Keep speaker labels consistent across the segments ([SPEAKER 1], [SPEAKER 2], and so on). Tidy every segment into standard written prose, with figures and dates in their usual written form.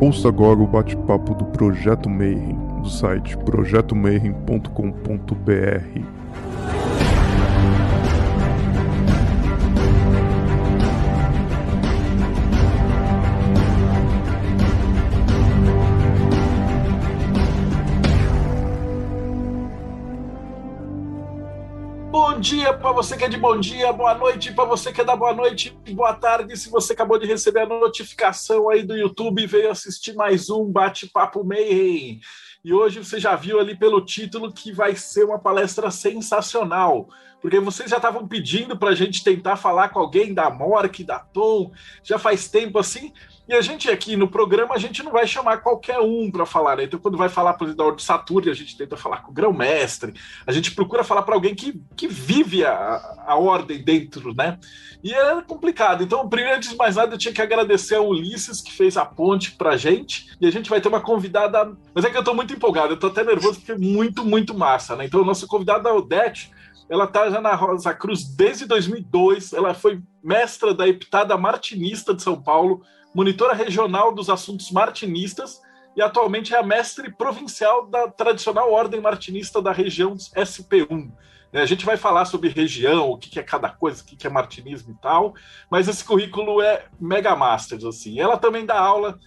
[SPEAKER 1] Ouça agora o bate-papo do Projeto Mayhem, do site projetomayhem.com.br.
[SPEAKER 2] Bom dia para você que é de bom dia, boa noite para você que é da boa noite, boa tarde se você acabou de receber a notificação aí do YouTube e veio assistir mais um Bate-Papo Mayhem. E hoje você já viu ali pelo título que vai ser uma palestra sensacional, porque vocês já estavam pedindo para a gente tentar falar com alguém da Mork, da Tom, já faz tempo assim, e a gente aqui no programa, a gente não vai chamar qualquer um para falar, né? Então quando vai falar, por exemplo, da Ordem Saturno, a gente tenta falar com o Grão-Mestre, a gente procura falar para alguém que vive a Ordem dentro, né? E é complicado. Então, primeiro, antes de mais nada, eu tinha que agradecer ao Ulisses, que fez a ponte pra gente, e a gente vai ter uma convidada, mas é que eu tô muito empolgado, eu tô até nervoso porque é muito, muito massa, né? Então, a nossa convidada, a Odete, ela tá já na Rosa Cruz desde 2002, ela foi mestra da Heptada Martinista de São Paulo, monitora regional dos assuntos martinistas e atualmente é a mestre provincial da tradicional Ordem Martinista da região SP1. A gente vai falar sobre região, o que é cada coisa, o que é martinismo e tal, mas esse currículo é mega masters, assim. Ela também dá aula,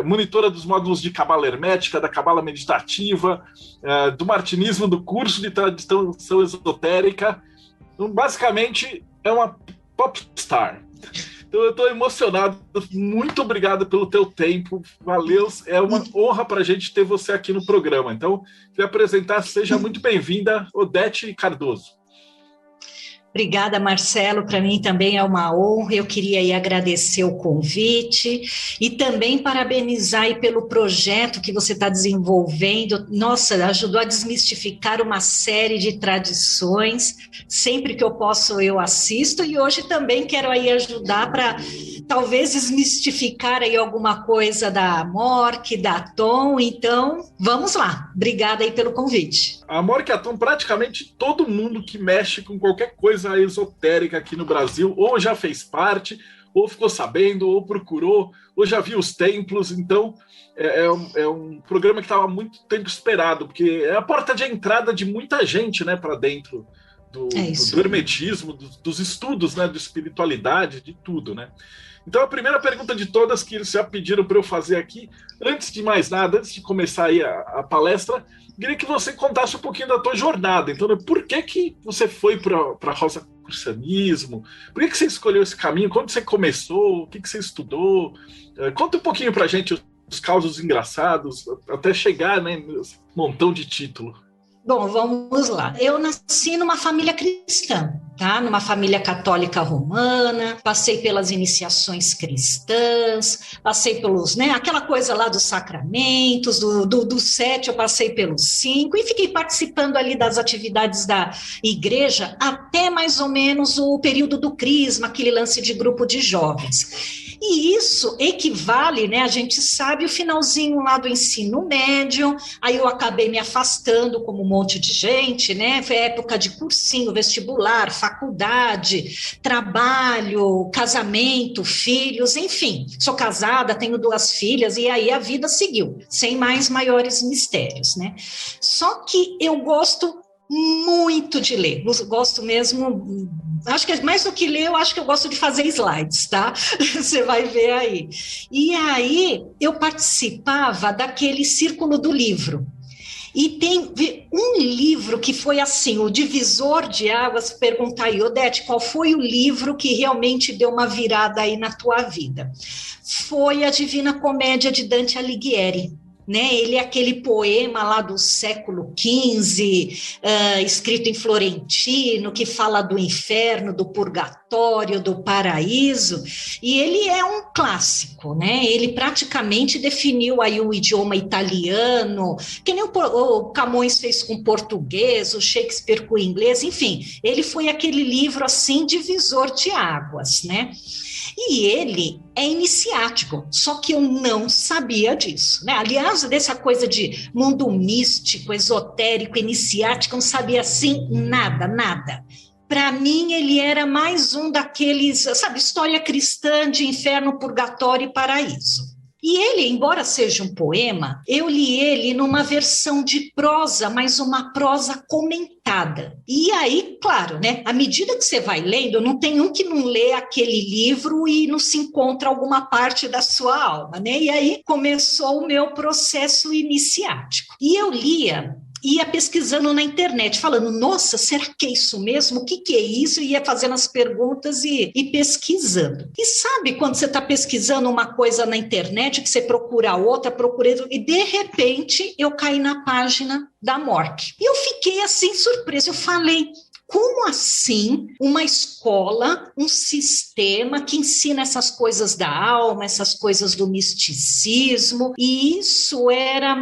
[SPEAKER 2] monitora dos módulos de cabala hermética, da cabala meditativa, do martinismo, do curso de tradição esotérica. Então, basicamente, é uma popstar. Então eu estou emocionado, muito obrigado pelo teu tempo, valeu, é uma honra para a gente ter você aqui no programa. Então, queria apresentar, seja muito bem-vinda, Odete Cardoso.
[SPEAKER 3] Obrigada, Marcelo, para mim também é uma honra, eu queria aí agradecer o convite e também parabenizar aí pelo projeto que você está desenvolvendo, nossa, ajudou a desmistificar uma série de tradições, sempre que eu posso eu assisto e hoje também quero aí ajudar para talvez desmistificar aí alguma coisa da Mork, da Tom, então vamos lá, obrigada aí pelo convite.
[SPEAKER 2] A Mork e a Tom, praticamente todo mundo que mexe com qualquer coisa esotérica aqui no Brasil, ou já fez parte, ou ficou sabendo, ou procurou, ou já viu os templos, então é um programa que estava muito tempo esperado, porque é a porta de entrada de muita gente, né, para dentro do hermetismo, dos estudos, né, de espiritualidade, de tudo, né. Então a primeira pergunta de todas que eles já pediram para eu fazer aqui, antes de mais nada, antes de começar aí a palestra, queria que você contasse um pouquinho da tua jornada. Então, por que você foi para rosacrucianismo? Por que você escolheu esse caminho? Quando você começou? O que você estudou? Conta um pouquinho para a gente os causos engraçados, até chegar, né, nesse montão de título.
[SPEAKER 3] Bom, vamos lá. Eu nasci numa família cristã, tá? Numa família católica romana, passei pelas iniciações cristãs, passei pelos, né, aquela coisa lá dos sacramentos, do 7 eu passei pelos 5 e fiquei participando ali das atividades da igreja até mais ou menos o período do crisma, aquele lance de grupo de jovens. E isso equivale, né, a gente sabe, o finalzinho lá do ensino médio, aí eu acabei me afastando como um monte de gente, né, foi época de cursinho, vestibular, faculdade, trabalho, casamento, filhos, enfim, sou casada, tenho 2 filhas, e aí a vida seguiu, sem mais maiores mistérios, né. Só que eu gosto muito de ler, gosto mesmo, acho que mais do que ler, eu acho que eu gosto de fazer slides, tá? Você vai ver aí. E aí, eu participava daquele círculo do livro. E tem um livro que foi assim, o divisor de águas, perguntar aí, Odete, qual foi o livro que realmente deu uma virada aí na tua vida? Foi a Divina Comédia de Dante Alighieri. Né, ele é aquele poema lá do século XV, escrito em florentino, que fala do inferno, do purgatório, do paraíso, e ele é um clássico, né? Ele praticamente definiu aí o idioma italiano, que nem o Camões fez com português, o Shakespeare com inglês, enfim, ele foi aquele livro assim, divisor de águas, né? E ele é iniciático, só que eu não sabia disso, né? Aliás, dessa coisa de mundo místico, esotérico, iniciático, eu não sabia assim nada. Para mim, ele era mais um daqueles, sabe, história cristã de inferno, purgatório e paraíso. E ele, embora seja um poema, eu li ele numa versão de prosa, mas uma prosa comentada. E aí, claro, né, à medida que você vai lendo, não tem um que não lê aquele livro e não se encontra alguma parte da sua alma, né? E aí começou o meu processo iniciático. E eu ia pesquisando na internet, falando, nossa, será que é isso mesmo? O que é isso? E ia fazendo as perguntas e pesquisando. E sabe quando você está pesquisando uma coisa na internet, que você procura outra, e de repente eu caí na página da Mork. E eu fiquei assim surpresa, eu falei, como assim uma escola, um sistema que ensina essas coisas da alma, essas coisas do misticismo? E isso era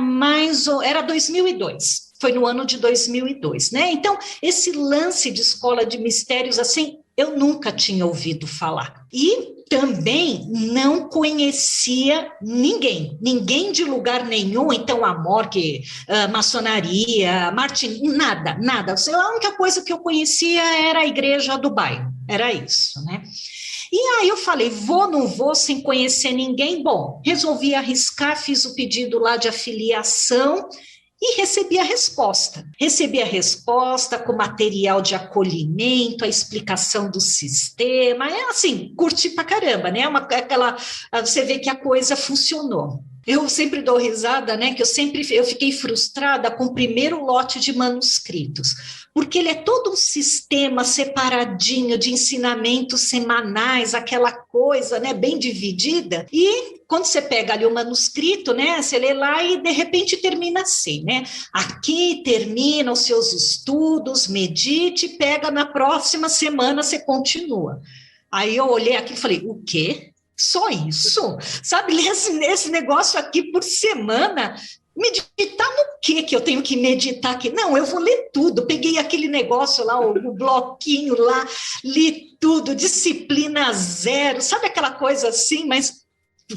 [SPEAKER 3] 2002. Foi no ano de 2002, né? Então, esse lance de escola de mistérios, assim, eu nunca tinha ouvido falar. E também não conhecia ninguém de lugar nenhum, então a Mork, maçonaria, Martin, nada. A única coisa que eu conhecia era a igreja do bairro, era isso, né? E aí eu falei, vou, não vou, sem conhecer ninguém? Bom, resolvi arriscar, fiz o pedido lá de afiliação, e recebi a resposta. Recebi a resposta com material de acolhimento, a explicação do sistema. É assim, curti pra caramba, né? Você vê que a coisa funcionou. Eu sempre dou risada, né? Que eu fiquei frustrada com o primeiro lote de manuscritos, porque ele é todo um sistema separadinho de ensinamentos semanais, aquela coisa, né, bem dividida, e quando você pega ali o manuscrito, né, você lê lá e de repente termina assim, né, aqui termina os seus estudos, medite, pega na próxima semana, você continua. Aí eu olhei aqui e falei, o quê? Só isso? Sabe, ler esse negócio aqui por semana? Meditar no que eu tenho que meditar aqui? Não, eu vou ler tudo. Peguei aquele negócio lá, o bloquinho lá, li tudo, disciplina zero, sabe aquela coisa assim, mas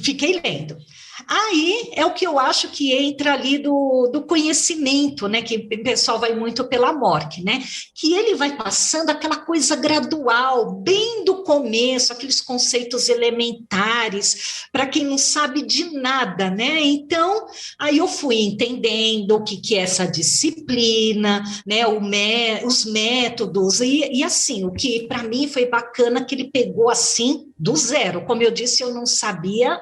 [SPEAKER 3] fiquei lendo. Aí é o que eu acho que entra ali do conhecimento, né? Que o pessoal vai muito pela Mork, né? Que ele vai passando aquela coisa gradual, bem do começo, aqueles conceitos elementares, para quem não sabe de nada, né? Então, aí eu fui entendendo o que é essa disciplina, né? Os métodos, e assim, o que para mim foi bacana que ele pegou assim do zero. Como eu disse, eu não sabia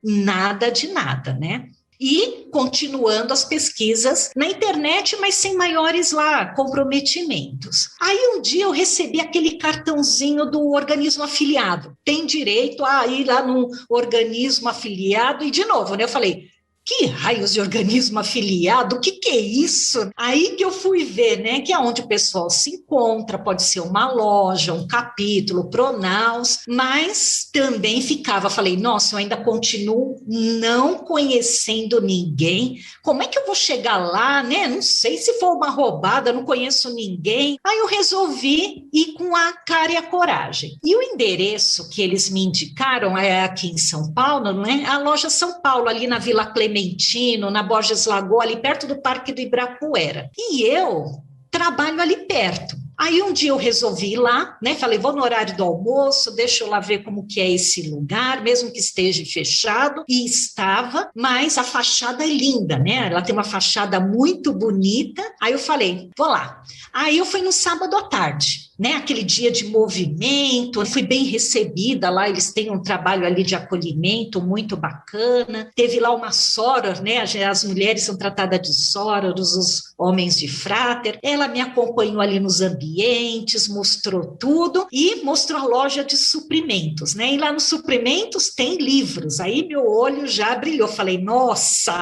[SPEAKER 3] nada de nada, né? E continuando as pesquisas na internet, mas sem maiores lá comprometimentos. Aí um dia eu recebi aquele cartãozinho do organismo afiliado. Tem direito a ir lá no organismo afiliado e de novo, né? Eu falei, que raios de organismo afiliado? O que é isso? Aí que eu fui ver, né, que é onde o pessoal se encontra, pode ser uma loja, um capítulo, Pronaus, mas também falei, nossa, eu ainda continuo não conhecendo ninguém, como é que eu vou chegar lá, né? Não sei, se for uma roubada, não conheço ninguém. Aí eu resolvi ir com a cara e a coragem. E o endereço que eles me indicaram é aqui em São Paulo, né? A loja São Paulo, ali na Vila Clementino, na Borges Lagoa, ali perto do Parque do Ibirapuera. E eu trabalho ali perto. Aí um dia eu resolvi ir lá, né? Falei, vou no horário do almoço, deixa eu lá ver como que é esse lugar, mesmo que esteja fechado. E estava, mas a fachada é linda, né? Ela tem uma fachada muito bonita. Aí eu falei, vou lá. Aí eu fui no sábado à tarde, né? Aquele dia de movimento, fui bem recebida lá, eles têm um trabalho ali de acolhimento muito bacana. Teve lá uma soror, né? As mulheres são tratadas de sororos, os homens de fráter. Ela me acompanhou ali nos ambientes, mostrou tudo e mostrou a loja de suprimentos, né? E lá nos suprimentos tem livros. Aí meu olho já brilhou. Falei, nossa,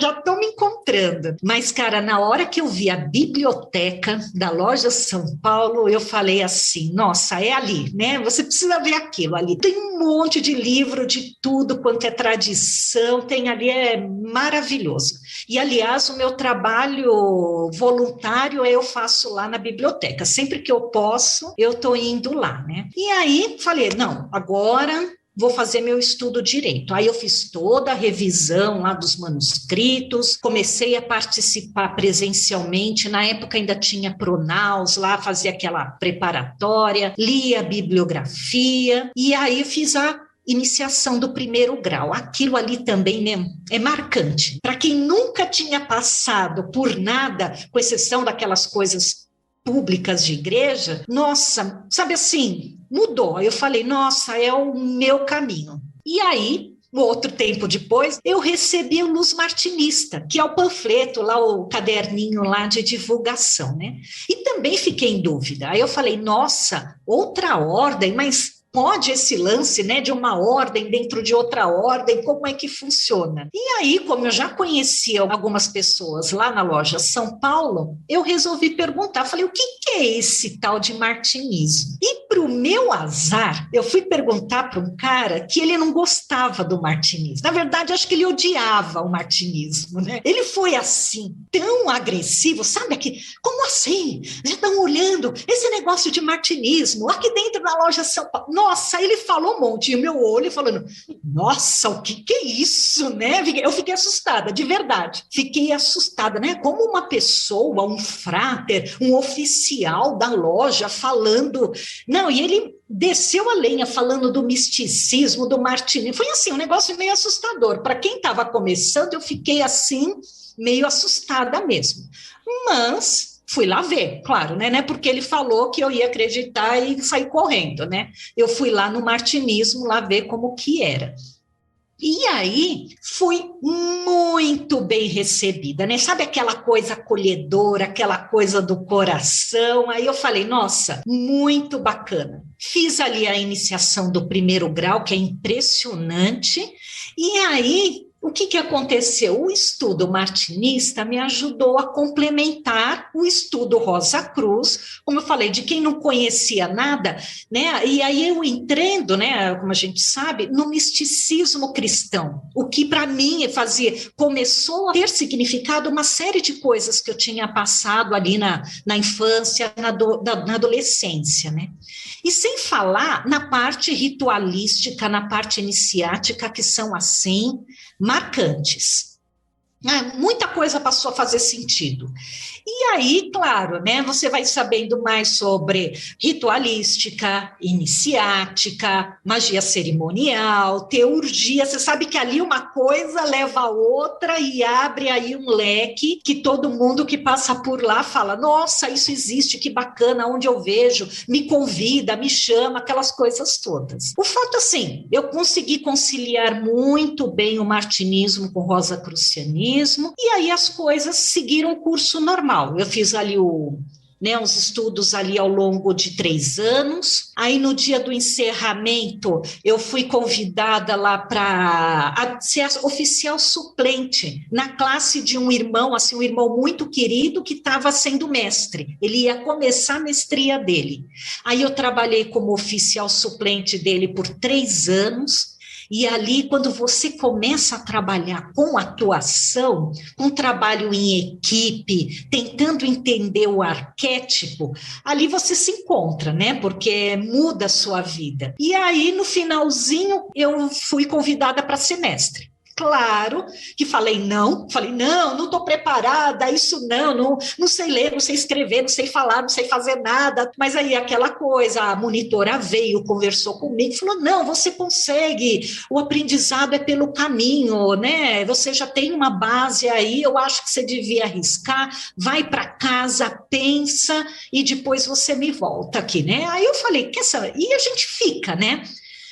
[SPEAKER 3] já estou me encontrando. Mas, cara, na hora que eu vi a biblioteca da loja São Paulo, eu falei assim, nossa, é ali, né? Você precisa ver aquilo ali. Tem um monte de livro de tudo quanto é tradição, tem ali, é maravilhoso. E, aliás, o meu trabalho voluntário eu faço lá na biblioteca. Sempre que eu posso, eu estou indo lá, né? E aí, falei, não, agora vou fazer meu estudo direito. Aí eu fiz toda a revisão lá dos manuscritos, comecei a participar presencialmente, na época ainda tinha Pronaus lá, fazia aquela preparatória, li a bibliografia, e aí fiz iniciação do primeiro grau. Aquilo ali também, né, é marcante. Para quem nunca tinha passado por nada, com exceção daquelas coisas públicas de igreja, nossa, sabe assim, mudou. Aí eu falei, nossa, é o meu caminho. E aí, outro tempo depois, eu recebi o Luz Martinista, que é o panfleto lá, o caderninho lá de divulgação, né? E também fiquei em dúvida. Aí eu falei, nossa, outra ordem, mas pode esse lance, né, de uma ordem dentro de outra ordem, como é que funciona? E aí, como eu já conhecia algumas pessoas lá na loja São Paulo, eu resolvi perguntar, falei, o que é esse tal de martinismo? E para o meu azar, eu fui perguntar para um cara que ele não gostava do martinismo. Na verdade, acho que ele odiava o martinismo, né? Ele foi assim, tão agressivo, sabe aqui, como assim? Já estão olhando esse negócio de martinismo aqui dentro da loja São Paulo. Nossa, ele falou um monte, e o meu olho falando, nossa, o que é isso, né? Eu fiquei assustada, de verdade. Fiquei assustada, né? Como uma pessoa, um fráter, um oficial da loja falando... Não, e ele desceu a lenha falando do misticismo, do martinismo. Foi assim, um negócio meio assustador. Para quem estava começando, eu fiquei assim, meio assustada mesmo. Mas... fui lá ver, claro, né? Porque ele falou que eu ia acreditar e sair correndo, né? Eu fui lá no martinismo, lá ver como que era. E aí, fui muito bem recebida, né? Sabe aquela coisa acolhedora, aquela coisa do coração? Aí eu falei, nossa, muito bacana. Fiz ali a iniciação do primeiro grau, que é impressionante, e aí... o que aconteceu? O estudo martinista me ajudou a complementar o estudo Rosa Cruz, como eu falei, de quem não conhecia nada, né? E aí eu entrando, né, como a gente sabe, no misticismo cristão, o que para mim começou a ter significado uma série de coisas que eu tinha passado ali na infância, na adolescência, né? E sem falar na parte ritualística, na parte iniciática, que são assim, marcantes. Muita coisa passou a fazer sentido. E aí, claro, né, você vai sabendo mais sobre ritualística, iniciática, magia cerimonial, teurgia. Você sabe que ali uma coisa leva a outra e abre aí um leque que todo mundo que passa por lá fala, nossa, isso existe, que bacana, onde eu vejo, me convida, me chama, aquelas coisas todas. O fato, assim, eu consegui conciliar muito bem o martinismo com o rosacrucianismo, e aí as coisas seguiram o curso normal. Eu fiz ali uns estudos ali ao longo de 3 anos. Aí no dia do encerramento eu fui convidada lá para ser oficial suplente na classe de um irmão, assim, um irmão muito querido que estava sendo mestre. Ele ia começar a mestria dele. Aí eu trabalhei como oficial suplente dele por 3 anos. E ali, quando você começa a trabalhar com atuação, com trabalho em equipe, tentando entender o arquétipo, ali você se encontra, né? Porque muda a sua vida. E aí, no finalzinho, eu fui convidada para semestre. Claro que falei, não estou preparada, isso não sei ler, não sei escrever, não sei falar, não sei fazer nada. Mas aí aquela coisa, a monitora veio, conversou comigo, falou, não, você consegue, o aprendizado é pelo caminho, né? Você já tem uma base aí, eu acho que você devia arriscar, vai para casa, pensa e depois você me volta aqui, né? Aí eu falei, quer saber? E a gente fica, né?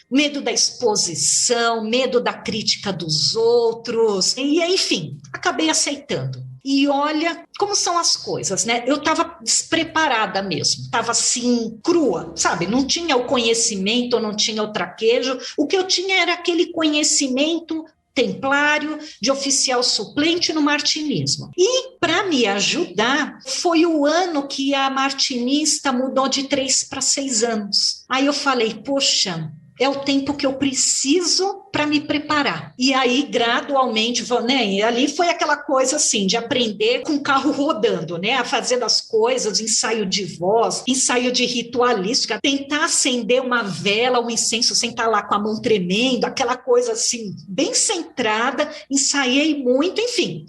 [SPEAKER 3] Medo da exposição, medo da crítica dos outros, e enfim, acabei aceitando. E olha como são as coisas, né? Eu estava despreparada mesmo, estava assim, crua, sabe? Não tinha o conhecimento, não tinha o traquejo, o que eu tinha era aquele conhecimento templário de oficial suplente no martinismo. E para me ajudar, foi o ano que a martinista mudou de 3 para 6 anos. Aí eu falei, poxa, é o tempo que eu preciso para me preparar. E aí, gradualmente, né? E ali foi aquela coisa assim, de aprender com o carro rodando, né? A fazer as coisas, ensaio de voz, ensaio de ritualística, tentar acender uma vela, um incenso sem estar lá com a mão tremendo, aquela coisa assim, bem centrada, ensaiei muito, enfim.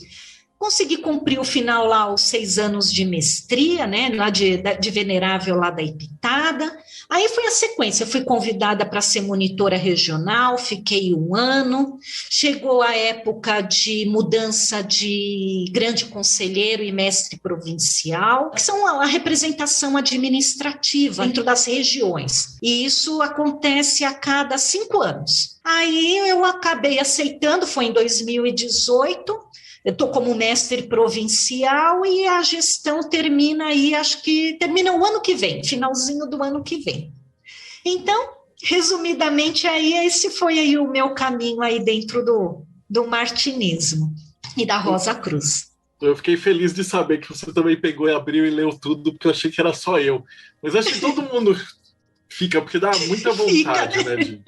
[SPEAKER 3] Consegui cumprir o final lá, os 6 anos de mestria, né, lá de venerável lá da Ipitada. Aí foi a sequência, fui convidada para ser monitora regional, fiquei 1 ano. Chegou a época de mudança de grande conselheiro e mestre provincial, que são a representação administrativa dentro das regiões. E isso acontece a cada 5 anos. Aí eu acabei aceitando, foi em 2018. Eu estou como mestre provincial e a gestão termina aí, acho que termina o ano que vem, finalzinho do ano que vem. Então, resumidamente, aí esse foi aí o meu caminho aí dentro do martinismo e da Rosa Cruz.
[SPEAKER 2] Eu fiquei feliz de saber que você também pegou e abriu e leu tudo, porque eu achei que era só eu. Mas acho que todo mundo fica, porque dá muita vontade, né?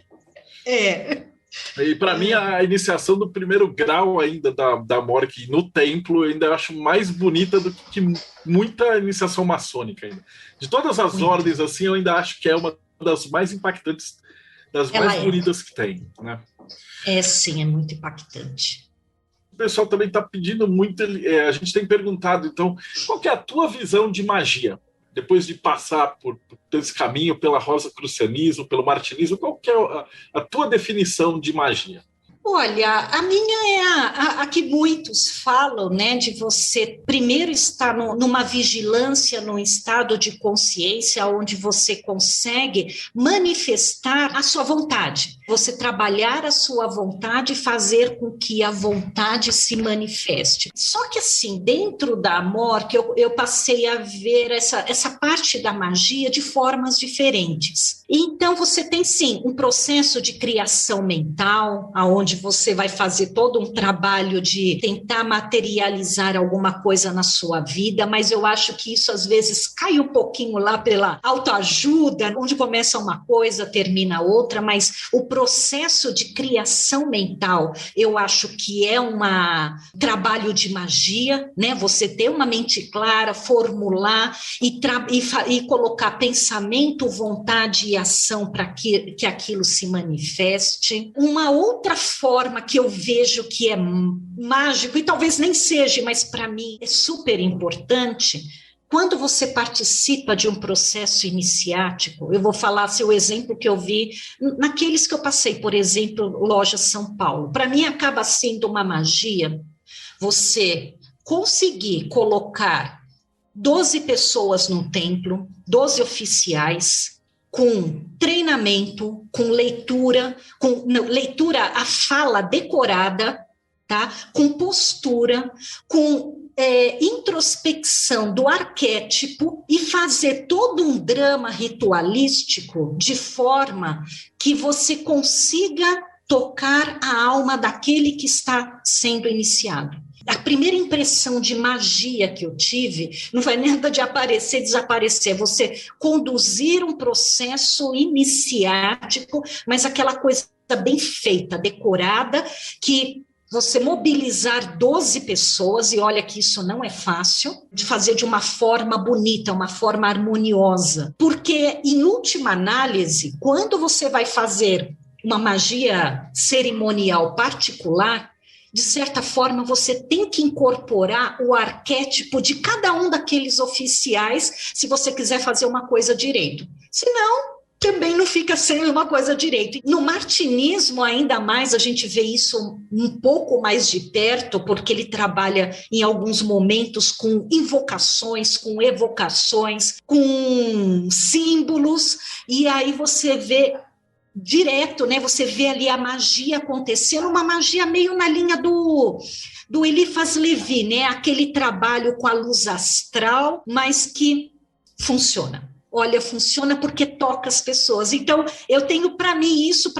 [SPEAKER 2] E para mim, a iniciação do primeiro grau ainda da Mork no templo, eu ainda acho mais bonita do que muita iniciação maçônica ainda. De todas as ordens, assim, eu ainda acho que é uma das mais impactantes, das mais bonitas que tem, né?
[SPEAKER 3] Sim, é muito impactante.
[SPEAKER 2] O pessoal também está pedindo muito, a gente tem perguntado, então, qual que é a tua visão de magia? Depois de passar por esse caminho, pela rosacrucianismo, pelo martinismo, qual que é a tua definição de magia?
[SPEAKER 3] Olha, a minha é a que muitos falam, né, de você primeiro estar numa vigilância, num estado de consciência, onde você consegue manifestar a sua vontade. Você trabalhar a sua vontade e fazer com que a vontade se manifeste. Só que assim, dentro da Mork, eu passei a ver essa parte da magia de formas diferentes. Então, você tem sim um processo de criação mental, onde você vai fazer todo um trabalho de tentar materializar alguma coisa na sua vida, mas eu acho que isso às vezes cai um pouquinho lá pela autoajuda, onde começa uma coisa, termina outra, mas o processo de criação mental, eu acho que é um trabalho de magia, né? Você ter uma mente clara, formular e colocar pensamento, vontade e ação para que aquilo se manifeste. Uma outra forma que eu vejo que é mágico, e talvez nem seja, mas para mim é super importante, quando você participa de um processo iniciático, eu vou falar o exemplo que eu vi naqueles que eu passei, por exemplo, Loja São Paulo. Para mim acaba sendo uma magia você conseguir colocar 12 pessoas no templo, 12 oficiais, com treinamento, com leitura, a fala decorada, tá? Com postura, com introspecção do arquétipo e fazer todo um drama ritualístico de forma que você consiga tocar a alma daquele que está sendo iniciado. A primeira impressão de magia que eu tive não foi nada de aparecer e desaparecer, você conduzir um processo iniciático, mas aquela coisa bem feita, decorada, que você mobilizar 12 pessoas, e olha que isso não é fácil, de fazer de uma forma bonita, uma forma harmoniosa. Porque, em última análise, quando você vai fazer uma magia cerimonial particular, de certa forma, você tem que incorporar o arquétipo de cada um daqueles oficiais, se você quiser fazer uma coisa direito. Senão, também não fica sendo uma coisa direito. No martinismo, ainda mais, a gente vê isso um pouco mais de perto, porque ele trabalha em alguns momentos com invocações, com evocações, com símbolos, e aí você vê direto, né? Você vê ali a magia acontecendo, uma magia meio na linha do Eliphas Levi, né? Aquele trabalho com a luz astral, mas que funciona. Olha, funciona porque toca as pessoas. Então, eu tenho para mim isso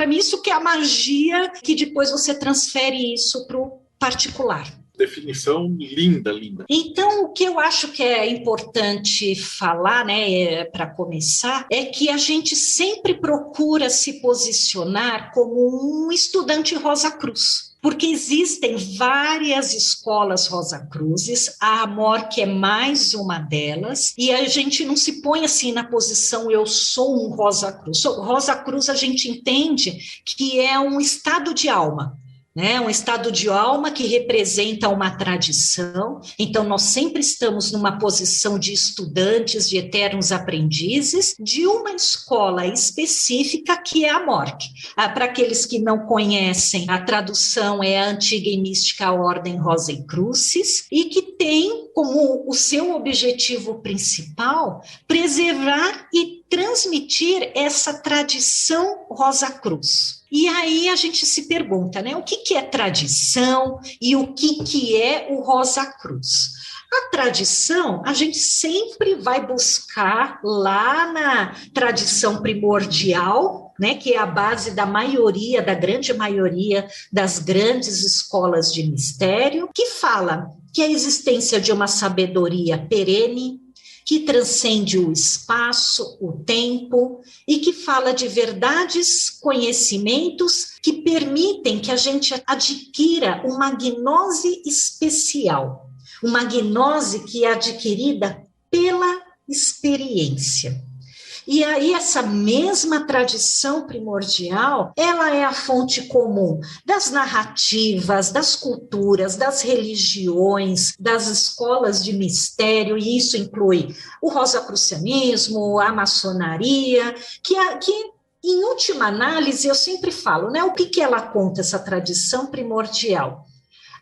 [SPEAKER 3] que é a magia, que depois você transfere isso para o particular.
[SPEAKER 2] Definição linda, linda.
[SPEAKER 3] Então, o que eu acho que é importante falar, né, para começar, é que a gente sempre procura se posicionar como um estudante Rosa Cruz. Porque existem várias escolas Rosa Cruzes, a Mork é mais uma delas, e a gente não se põe assim na posição eu sou um Rosa Cruz. Rosa Cruz a gente entende que é um estado de alma, né? Um estado de alma que representa uma tradição. Então, nós sempre estamos numa posição de estudantes, de eternos aprendizes, de uma escola específica que é a MORC. Para aqueles que não conhecem, a tradução é a Antiga e Mística Ordem Rosicrucis, e que tem como o seu objetivo principal preservar e transmitir essa tradição Rosa Cruz. E aí a gente se pergunta, né, o que é tradição e o que é o Rosa Cruz? A tradição, a gente sempre vai buscar lá na tradição primordial, né, que é a base da maioria, da grande maioria das grandes escolas de mistério, que fala que a existência de uma sabedoria perene, que transcende o espaço, o tempo, e que fala de verdades, conhecimentos que permitem que a gente adquira uma gnose especial, uma gnose que é adquirida pela experiência. E aí essa mesma tradição primordial, ela é a fonte comum das narrativas, das culturas, das religiões, das escolas de mistério, e isso inclui o rosacrucianismo, a maçonaria, que em última análise, eu sempre falo, né, o que ela conta, essa tradição primordial?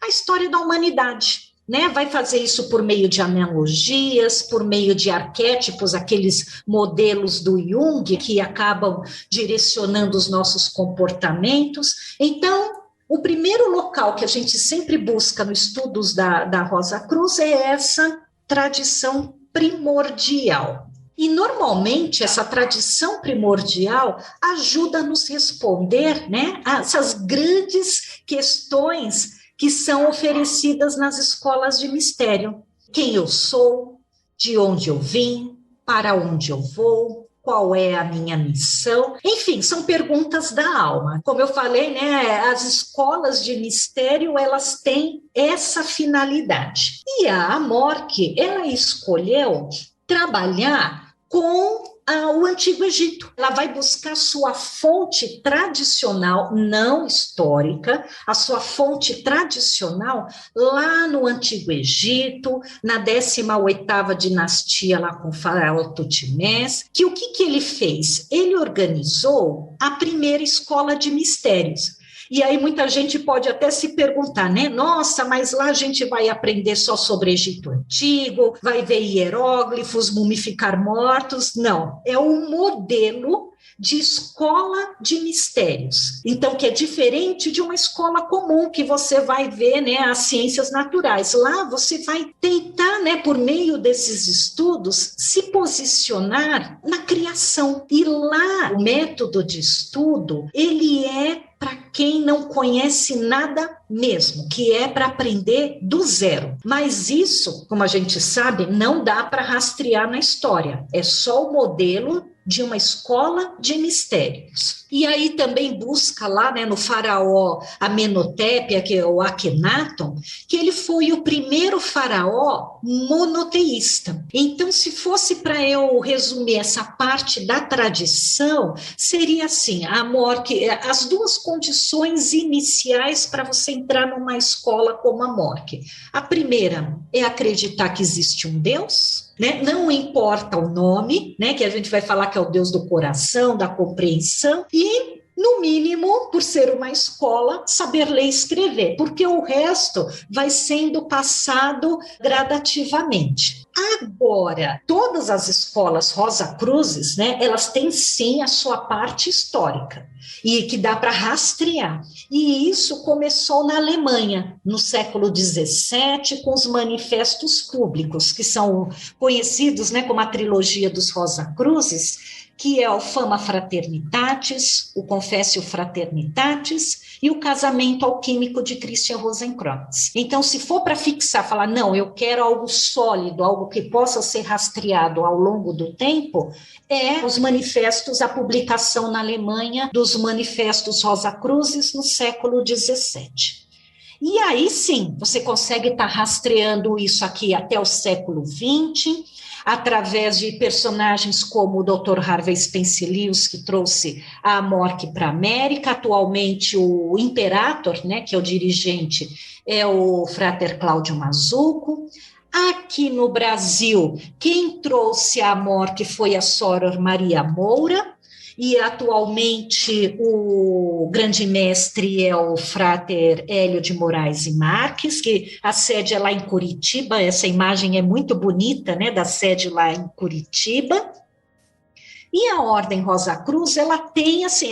[SPEAKER 3] A história da humanidade. Né, vai fazer isso por meio de analogias, por meio de arquétipos, aqueles modelos do Jung que acabam direcionando os nossos comportamentos. Então, o primeiro local que a gente sempre busca nos estudos da Rosa Cruz é essa tradição primordial. E, normalmente, essa tradição primordial ajuda a nos responder, né, a essas grandes questões que são oferecidas nas escolas de mistério. Quem eu sou, de onde eu vim, para onde eu vou, qual é a minha missão. Enfim, são perguntas da alma. Como eu falei, né, as escolas de mistério, elas têm essa finalidade. E a MORC, ela escolheu trabalhar com o Antigo Egito. Ela vai buscar sua fonte tradicional, não histórica, a sua fonte tradicional lá no Antigo Egito, na 18ª dinastia lá com o faraó Tutmés, que o que ele fez? Ele organizou a primeira escola de mistérios. E aí muita gente pode até se perguntar, né? Nossa, mas lá a gente vai aprender só sobre Egito Antigo, vai ver hieróglifos, mumificar mortos. Não, é um modelo de escola de mistérios. Então, que é diferente de uma escola comum que você vai ver, né, as ciências naturais. Lá você vai tentar, né, por meio desses estudos, se posicionar na criação. E lá, o método de estudo, ele é para quem não conhece nada mesmo, que é para aprender do zero. Mas isso, como a gente sabe, não dá para rastrear na história. É só o modelo de uma escola de mistérios. E aí também busca lá, né, no faraó Amenhotep, que é o Akhenaton, que ele foi o primeiro faraó monoteísta. Então, se fosse para eu resumir essa parte da tradição, seria assim, a MORC, as duas condições iniciais para você entrar numa escola como a MORC. A primeira é acreditar que existe um Deus, né? Não importa o nome, né? Que a gente vai falar que é o Deus do coração, da compreensão, e, no mínimo, por ser uma escola, saber ler e escrever, porque o resto vai sendo passado gradativamente. Agora, todas as escolas Rosacruzes, né, elas têm sim a sua parte histórica, e que dá para rastrear. E isso começou na Alemanha, no século XVII, com os manifestos públicos, que são conhecidos, né, como a trilogia dos Rosacruzes, que é o Fama Fraternitatis, o Confessio Fraternitatis e o Casamento Alquímico de Christian Rosenkreuz. Então, se for para fixar, falar, não, eu quero algo sólido, algo que possa ser rastreado ao longo do tempo, é os manifestos, a publicação na Alemanha dos manifestos Rosacruzes no século XVII. E aí sim, você consegue estar rastreando isso aqui até o século XX, através de personagens como o Dr. Harvey Spence Lewis, que trouxe a Amorque para a América. Atualmente, o Imperator, né, que é o dirigente, é o Frater Cláudio Mazzucco. Aqui no Brasil, quem trouxe a Amorque foi a Soror Maria Moura, e atualmente o grande mestre é o Frater Hélio de Moraes e Marques, que a sede é lá em Curitiba. Essa imagem é muito bonita, né, da sede lá em Curitiba. E a Ordem Rosa Cruz, ela tem, assim,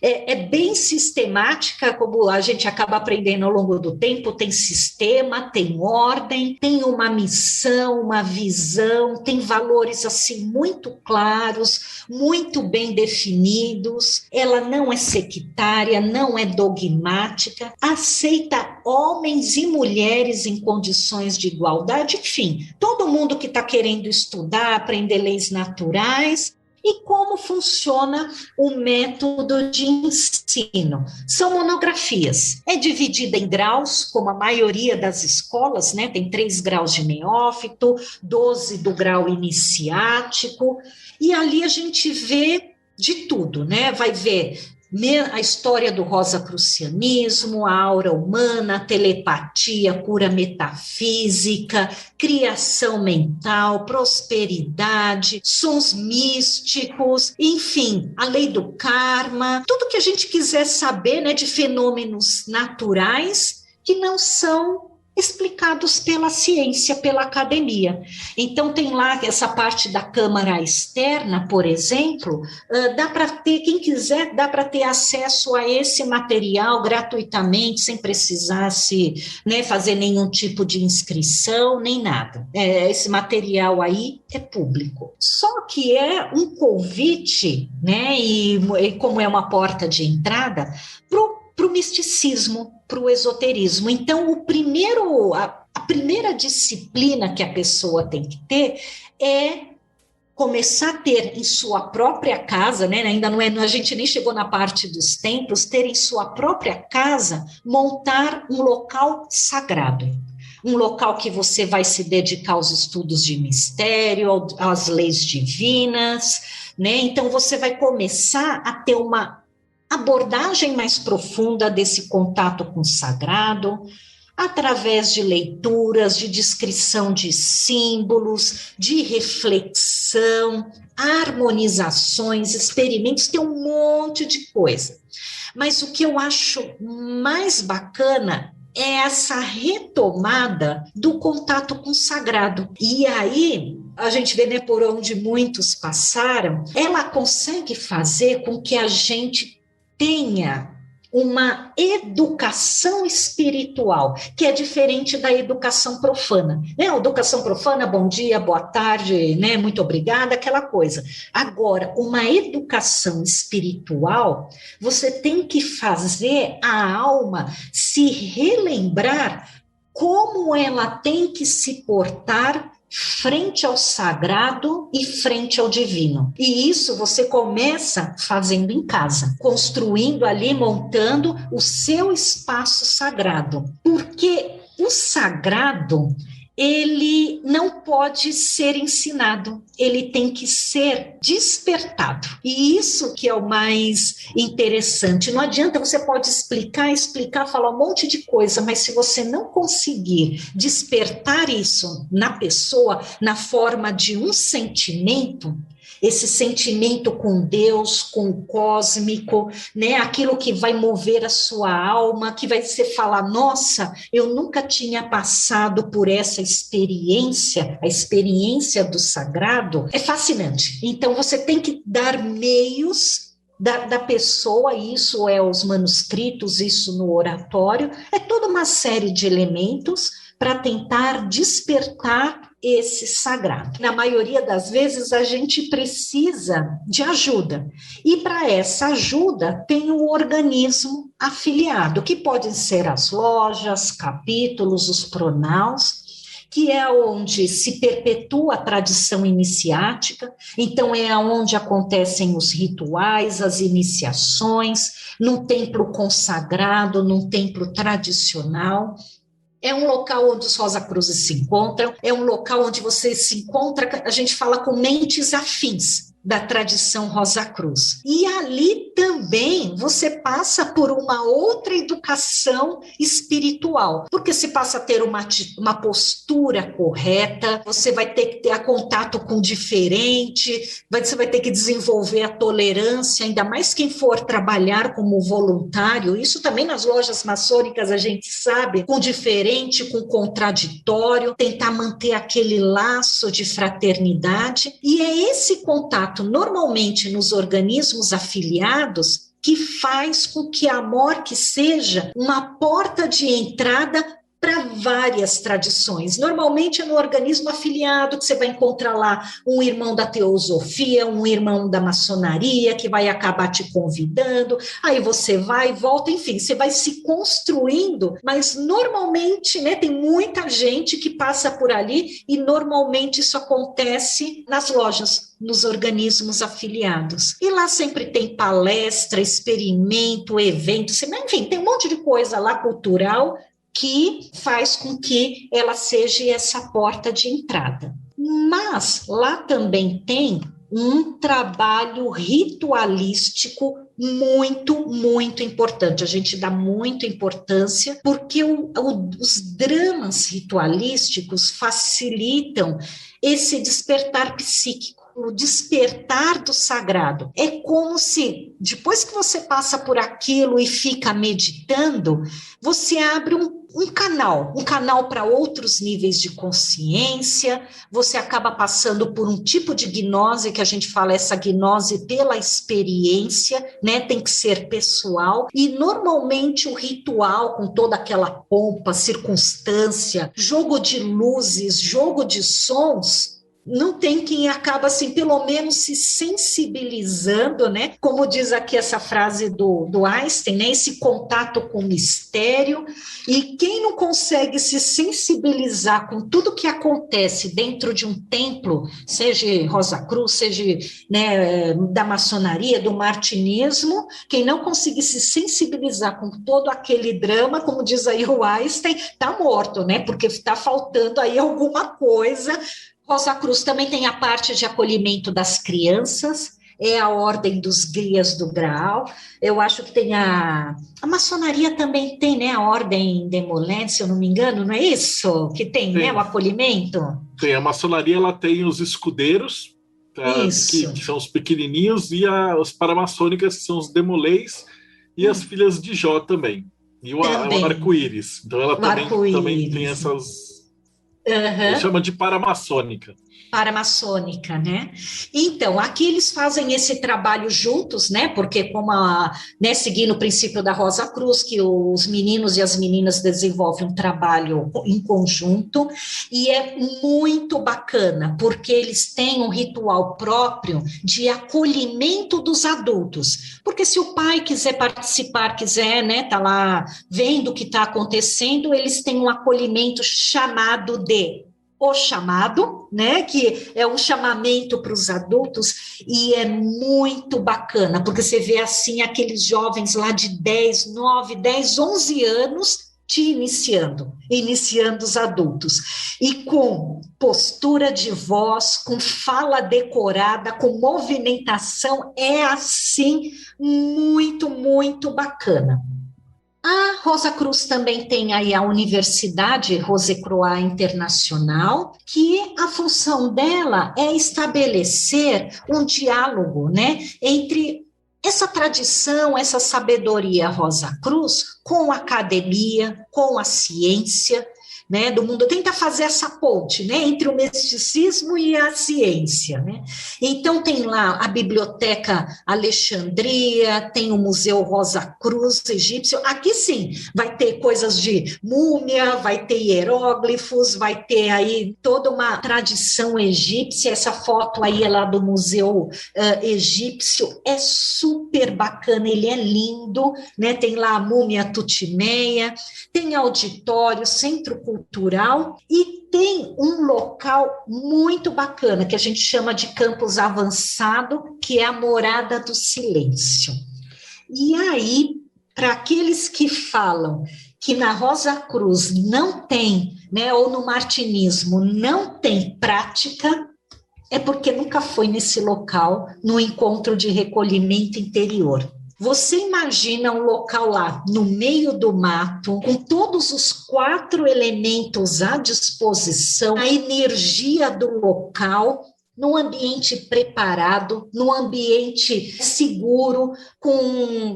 [SPEAKER 3] é bem sistemática, como a gente acaba aprendendo ao longo do tempo, tem sistema, tem ordem, tem uma missão, uma visão, tem valores, assim, muito claros, muito bem definidos. Ela não é sectária, não é dogmática, aceita homens e mulheres em condições de igualdade, enfim, todo mundo que está querendo estudar, aprender leis naturais. E como funciona o método de ensino? São monografias. É dividida em graus, como a maioria das escolas, né? Tem 3 graus de neófito, 12 do grau iniciático, e ali a gente vê de tudo, né? Vai ver a história do rosacrucianismo, a aura humana, a telepatia, cura metafísica, criação mental, prosperidade, sons místicos, enfim, a lei do karma, tudo que a gente quiser saber, né, de fenômenos naturais que não são explicados pela ciência, pela academia. Então, tem lá essa parte da câmara externa, por exemplo, dá para ter, quem quiser, dá para ter acesso a esse material gratuitamente, sem precisar fazer nenhum tipo de inscrição, nem nada. Esse material aí é público. Só que é um convite, né, e como é uma porta de entrada, para o misticismo, para o esoterismo. Então, a primeira disciplina que a pessoa tem que ter é começar a ter em sua própria casa, né? Ainda não é, a gente nem chegou na parte dos templos, ter em sua própria casa, montar um local sagrado. Um local que você vai se dedicar aos estudos de mistério, às leis divinas, né? Então, você vai começar a ter uma abordagem mais profunda desse contato com o sagrado, através de leituras, de descrição de símbolos, de reflexão, harmonizações, experimentos, tem um monte de coisa. Mas o que eu acho mais bacana é essa retomada do contato com o sagrado. E aí, a gente vê, né, por onde muitos passaram, ela consegue fazer com que a gente tenha uma educação espiritual, que é diferente da educação profana. Né? A educação profana, bom dia, boa tarde, né? Muito obrigada, aquela coisa. Agora, uma educação espiritual, você tem que fazer a alma se relembrar como ela tem que se portar frente ao sagrado e frente ao divino. E isso você começa fazendo em casa, construindo ali, montando o seu espaço sagrado. Porque o sagrado, ele não pode ser ensinado, ele tem que ser despertado. E isso que é o mais interessante. Não adianta, você pode explicar, falar um monte de coisa, mas se você não conseguir despertar isso na pessoa, na forma de um sentimento, esse sentimento com Deus, com o cósmico, né? Aquilo que vai mover a sua alma, que vai você falar, nossa, eu nunca tinha passado por essa experiência, a experiência do sagrado, é fascinante. Então, você tem que dar meios da pessoa, isso é os manuscritos, isso no oratório, é toda uma série de elementos para tentar despertar esse sagrado. Na maioria das vezes, a gente precisa de ajuda. E para essa ajuda, tem o organismo afiliado, que podem ser as lojas, capítulos, os pronaus, que é onde se perpetua a tradição iniciática, então é onde acontecem os rituais, as iniciações, num templo consagrado, num templo tradicional. É um local onde os Rosa Cruzes se encontram, é um local onde você se encontra, a gente fala com mentes afins da tradição Rosa Cruz. E ali também você passa por uma outra educação espiritual, porque você passa a ter uma postura correta, você vai ter que ter contato com o diferente, você vai ter que desenvolver a tolerância, ainda mais quem for trabalhar como voluntário, isso também nas lojas maçônicas a gente sabe, com diferente, com contraditório, tentar manter aquele laço de fraternidade, e é esse contato normalmente nos organismos afiliados que faz com que a MORC seja uma porta de entrada para várias tradições. Normalmente é no organismo afiliado que você vai encontrar lá um irmão da teosofia, um irmão da maçonaria que vai acabar te convidando, aí você vai e volta, enfim, você vai se construindo, mas normalmente, né, tem muita gente que passa por ali e normalmente isso acontece nas lojas, nos organismos afiliados. E lá sempre tem palestra, experimento, evento, enfim, tem um monte de coisa lá cultural que faz com que ela seja essa porta de entrada. Mas lá também tem um trabalho ritualístico muito, muito importante. A gente dá muita importância porque os dramas ritualísticos facilitam esse despertar psíquico, o despertar do sagrado. É como se, depois que você passa por aquilo e fica meditando, você abre um canal para outros níveis de consciência, você acaba passando por um tipo de gnose, que a gente fala essa gnose pela experiência, né? Tem que ser pessoal, e normalmente o ritual, com toda aquela pompa, circunstância, jogo de luzes, jogo de sons, não tem quem acaba, assim, pelo menos se sensibilizando, né? Como diz aqui essa frase do Einstein, né? Esse contato com o mistério. E quem não consegue se sensibilizar com tudo que acontece dentro de um templo, seja Rosa Cruz, seja, né, da maçonaria, do martinismo, quem não conseguir se sensibilizar com todo aquele drama, como diz aí o Einstein, está morto, né? Porque está faltando aí alguma coisa. Rosa Cruz também tem a parte de acolhimento das crianças, é a ordem dos Guias do Graal. Eu acho que tem a maçonaria também tem, né, a ordem Demolente, se eu não me engano, não é isso? Que tem, né, o acolhimento?
[SPEAKER 2] Tem, a maçonaria ela tem os escudeiros, que são os pequenininhos, e os paramaçônicas, que são os Demolês, e as filhas de Jó também. E o arco-íris. Então ela também tem essas... Uhum. Chama de paramaçônica.
[SPEAKER 3] Paramaçônica, né? Então, aqui eles fazem esse trabalho juntos, né? Porque como né, seguindo o princípio da Rosa Cruz, que os meninos e as meninas desenvolvem um trabalho em conjunto, e é muito bacana, porque eles têm um ritual próprio de acolhimento dos adultos. Porque se o pai quiser participar, quiser, né, tá lá vendo o que está acontecendo, eles têm um acolhimento chamado de o chamado, né, que é um chamamento para os adultos, e é muito bacana, porque você vê assim aqueles jovens lá de 10, 9, 10, 11 anos te iniciando os adultos, e com postura de voz, com fala decorada, com movimentação, é assim muito, muito bacana. A Rosa Cruz também tem aí a Universidade Rose-Croix Internacional, que a função dela é estabelecer um diálogo, né, entre essa tradição, essa sabedoria Rosa Cruz com a academia, com a ciência, né, do mundo, tenta fazer essa ponte, né, entre o misticismo e a ciência, né? Então tem lá a Biblioteca Alexandria, tem o Museu Rosa Cruz egípcio, aqui sim, vai ter coisas de múmia, vai ter hieróglifos, vai ter aí toda uma tradição egípcia, essa foto aí é lá do Museu Egípcio, é super bacana, ele é lindo, né, tem lá a múmia Tutimeia, tem auditório, centro cultural, e tem um local muito bacana, que a gente chama de campus avançado, que é a Morada do Silêncio. E aí, para aqueles que falam que na Rosa Cruz não tem, né, ou no martinismo não tem prática, é porque nunca foi nesse local, no encontro de recolhimento interior. Você imagina um local lá, no meio do mato, com todos os 4 elementos à disposição, a energia do local, num ambiente preparado, num ambiente seguro,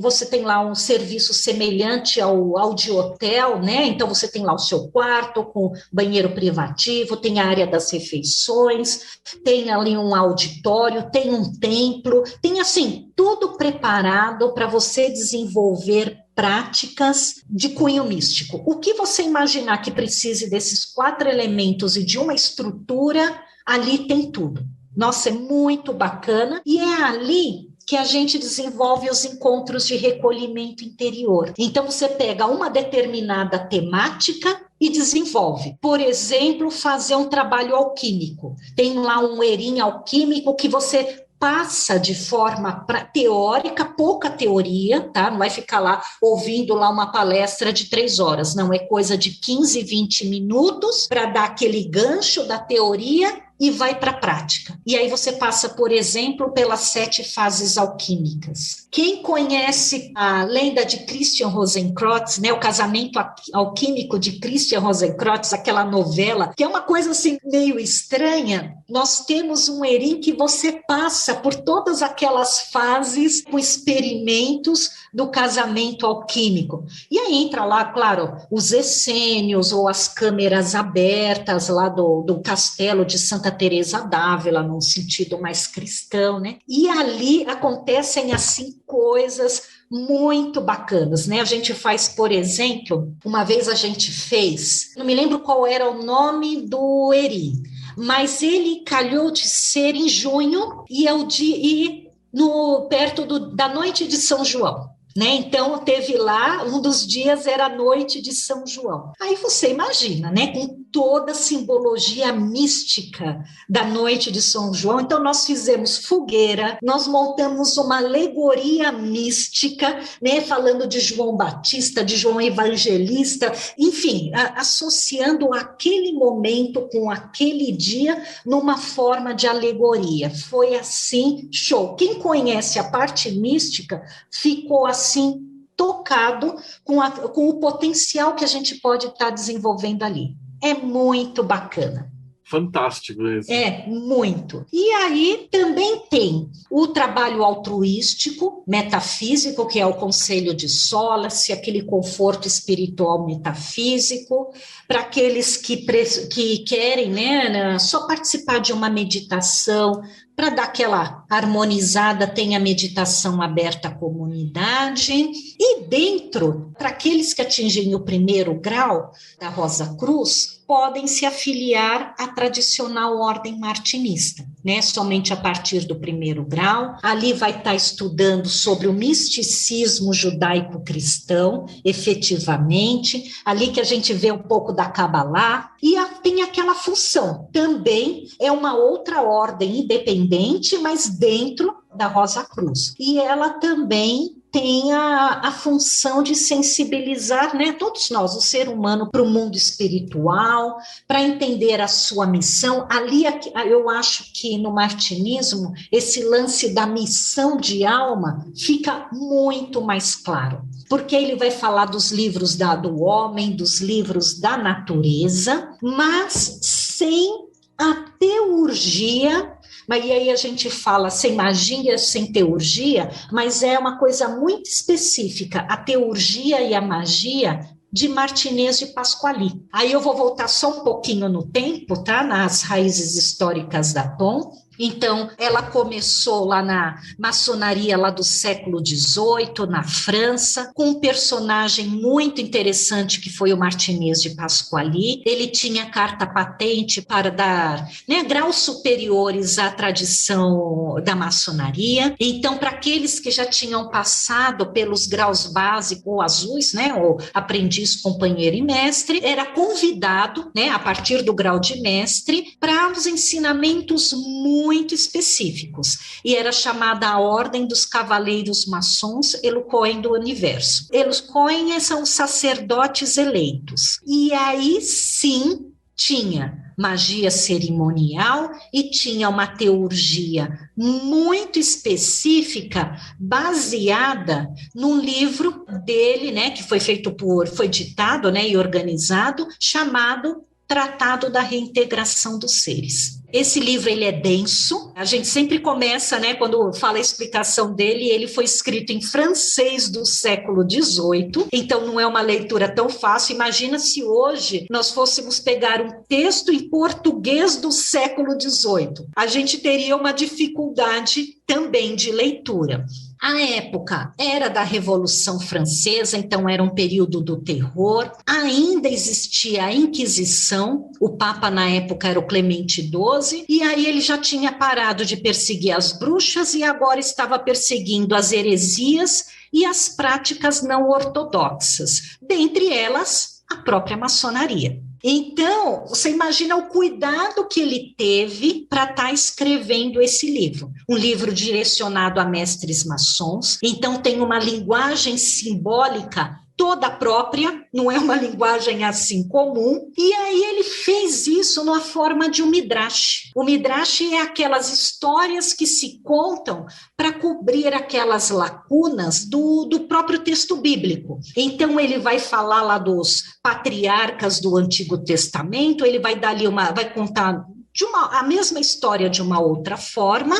[SPEAKER 3] você tem lá um serviço semelhante ao de hotel, né? Então você tem lá o seu quarto com banheiro privativo, tem a área das refeições, tem ali um auditório, tem um templo, tem assim, tudo preparado para você desenvolver práticas de cunho místico. O que você imaginar que precise desses 4 elementos e de uma estrutura, ali tem tudo. Nossa, é muito bacana. E é ali que a gente desenvolve os encontros de recolhimento interior. Então, você pega uma determinada temática e desenvolve. Por exemplo, fazer um trabalho alquímico. Tem lá um erim alquímico que você passa de forma teórica, pouca teoria, tá? Não vai ficar lá ouvindo lá uma palestra de 3 horas, não, é coisa de 15, 20 minutos para dar aquele gancho da teoria e vai para a prática. E aí você passa, por exemplo, pelas 7 fases alquímicas. Quem conhece a lenda de Christian Rosenkreutz, né, o casamento alquímico de Christian Rosenkreutz, aquela novela, que é uma coisa assim meio estranha, nós temos um erim que você passa por todas aquelas fases com experimentos do casamento alquímico. E aí entra lá, claro, os essênios ou as câmeras abertas lá do castelo de Santa Teresa d'Ávila, num sentido mais cristão, né? E ali acontecem, assim, coisas muito bacanas, né? A gente faz, por exemplo, uma vez a gente fez, não me lembro qual era o nome do erim, mas ele calhou de ser em junho perto da noite de São João. Né? Então, teve lá, um dos dias era a noite de São João. Aí você imagina, né? Com toda a simbologia mística da noite de São João. Então, nós fizemos fogueira, nós montamos uma alegoria mística, né? Falando de João Batista, de João Evangelista, enfim, associando aquele momento com aquele dia numa forma de alegoria. Foi assim, show. Quem conhece a parte mística ficou assim, tocado com o potencial que a gente pode estar desenvolvendo ali. É muito bacana.
[SPEAKER 2] Fantástico isso.
[SPEAKER 3] É, muito. E aí também tem o trabalho altruístico, metafísico, que é o conselho de Solace, aquele conforto espiritual metafísico, para aqueles que querem, né, só participar de uma meditação, para dar aquela harmonizada, tem a meditação aberta à comunidade. E dentro, para aqueles que atingem o 1º grau da Rosa Cruz, podem se afiliar à tradicional ordem martinista, né? Somente a partir do 1º grau. Ali vai estar estudando sobre o misticismo judaico-cristão, efetivamente. Ali que a gente vê um pouco da Cabalá. E tem aquela função. Também é uma outra ordem independente, mas dentro da Rosa Cruz. E ela também tem a função de sensibilizar, né, todos nós, o ser humano, para o mundo espiritual, para entender a sua missão. Ali, eu acho que no martinismo, esse lance da missão de alma fica muito mais claro, porque ele vai falar dos livros do homem, dos livros da natureza, mas sem a teurgia. Mas e aí a gente fala sem magia, sem teurgia, mas é uma coisa muito específica, a teurgia e a magia de Martinez de Pasquali. Aí eu vou voltar só um pouquinho no tempo, tá? Nas raízes históricas da Tom. Então, ela começou lá na maçonaria lá do século XVIII, na França, com um personagem muito interessante que foi o Martinez de Pasquali. Ele tinha carta patente para dar, né, graus superiores à tradição da maçonaria. Então, para aqueles que já tinham passado pelos graus básicos ou azuis, né, ou aprendiz, companheiro e mestre, era convidado, né, a partir do grau de mestre, para os ensinamentos muito muito específicos, e era chamada a Ordem dos Cavaleiros Maçons Elucoen do Universo. Elucoen são os sacerdotes eleitos, e aí sim tinha magia cerimonial e tinha uma teurgia muito específica, baseada num livro dele, né, que foi ditado, né, e organizado, chamado Tratado da Reintegração dos Seres. Esse livro, ele é denso, a gente sempre começa, né, quando fala a explicação dele, ele foi escrito em francês do século XVIII, então não é uma leitura tão fácil. Imagina se hoje nós fôssemos pegar um texto em português do século XVIII, a gente teria uma dificuldade também de leitura. A época era da Revolução Francesa, então era um período do terror, ainda existia a Inquisição, o Papa na época era o Clemente XII, e aí ele já tinha parado de perseguir as bruxas e agora estava perseguindo as heresias e as práticas não ortodoxas, dentre elas a própria maçonaria. Então, você imagina o cuidado que ele teve para estar escrevendo esse livro. Um livro direcionado a mestres maçons, então tem uma linguagem simbólica toda própria, não é uma linguagem assim comum, e aí ele fez isso numa forma de um midrash. O midrash é aquelas histórias que se contam para cobrir aquelas lacunas do próprio texto bíblico. Então ele vai falar lá dos patriarcas do Antigo Testamento, ele vai dar ali vai contar a mesma história de uma outra forma